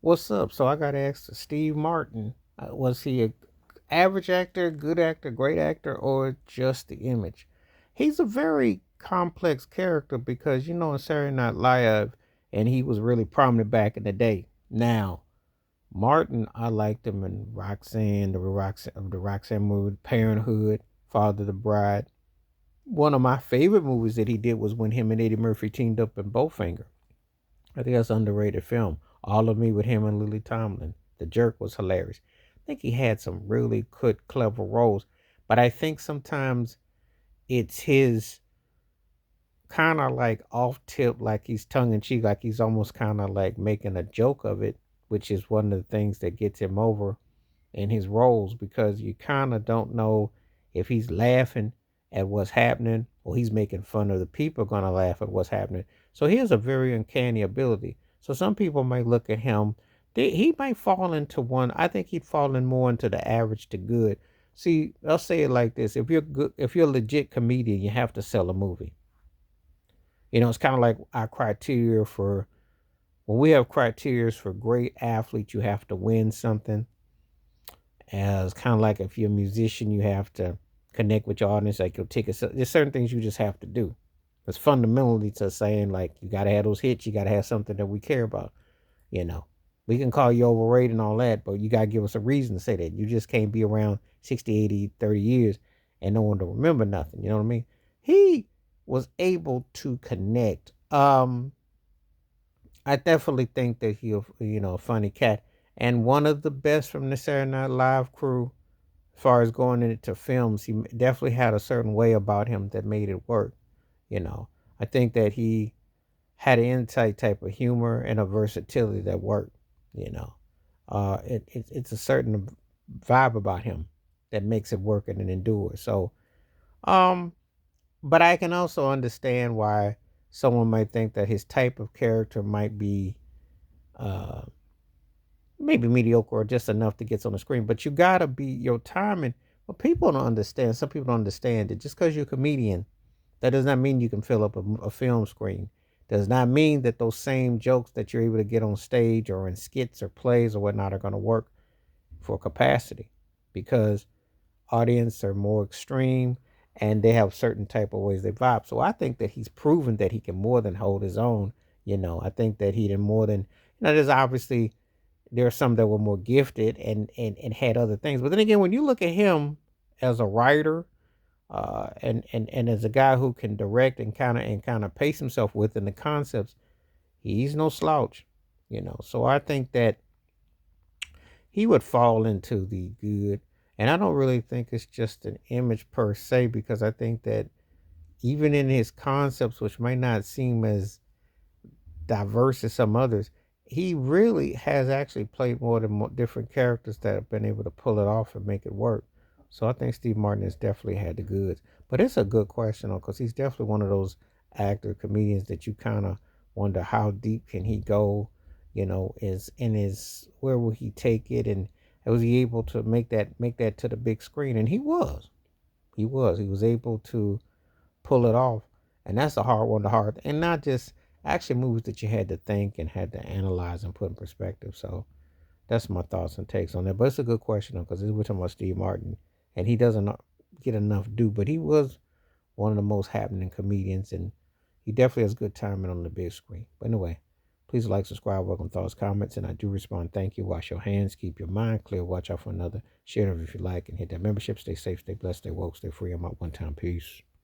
What's up? So I got to ask Steve Martin. Was he a average actor, good actor, great actor, or just the image? He's a very complex character because in Saturday Night Live, and he was really prominent back in the day. Now Martin, I liked him in Roxanne, the Roxanne movie, Parenthood, Father of the Bride. One of my favorite movies that he did was when him and Eddie Murphy teamed up in Bowfinger. I think that's an underrated film. All of Me with him and Lily Tomlin. The Jerk was hilarious. I think he had some really good, clever roles, but I think sometimes it's his kind of like off tip, like he's tongue in cheek, like he's almost kind of like making a joke of it, which is one of the things that gets him over in his roles because you kind of don't know if he's laughing at what's happening or he's making fun of the people going to laugh at what's happening. So he has a very uncanny ability. So some people might look at him. He might fall into one. I think he'd fall in more into the average to good. See, I'll say it like this: if you're good, if you're a legit comedian, you have to sell a movie. It's kind of like our criteria for when we have criteria for great athletes. You have to win something. As kind of like if you're a musician, you have to connect with your audience, like your tickets. There's certain things you just have to do. It's fundamentally to saying like you got to have those hits. You got to have something that we care about. You know, we can call you overrated and all that, but you got to give us a reason to say that. You just can't be around 60, 80, 30 years and no one to remember nothing. You know what I mean? He was able to connect. I definitely think that a funny cat and one of the best from the Saturday Night Live crew as far as going into films. He definitely had a certain way about him that made it work. You know, I think that he had an insight type of humor and a versatility that worked. You know, it's a certain vibe about him that makes it work and it endures. So, um, but I can also understand why someone might think that his type of character might be uh maybe mediocre or just enough to get on the screen. But you gotta be your timing. Well, people don't understand. Some people don't understand that just because you're a comedian, that does not mean you can fill up a film screen. Does not mean that those same jokes that you're able to get on stage or in skits or plays or whatnot are going to work for capacity, because audience are more extreme and they have certain type of ways they vibe. So I think that he's proven that he can more than hold his own. I think that he did more than there's obviously there are some that were more gifted and had other things. But then again, when you look at him as a writer, and as a guy who can direct and kind of pace himself within the concepts, he's no slouch. So I think that he would fall into the good. And I don't really think it's just an image per se, because I think that even in his concepts, which might not seem as diverse as some others, he really has actually played more than different characters that have been able to pull it off and make it work. So I think Steve Martin has definitely had the goods. But it's a good question, because he's definitely one of those actor comedians that you kind of wonder how deep can he go. Is in his where will he take it, and was he able to make that to the big screen? And he was able to pull it off. And that's a hard one to hard, and not just action movies that you had to think and had to analyze and put in perspective. So that's my thoughts and takes on that. But it's a good question because we're talking about Steve Martin, and he doesn't get enough due, but he was one of the most happening comedians, and he definitely has good timing on the big screen. But anyway, please like, subscribe, welcome thoughts, comments, and I do respond. Thank you. Wash your hands, keep your mind clear, watch out for another. Share it if you like, and hit that membership. Stay safe, stay blessed, stay woke, stay free. I'm out one time. Peace.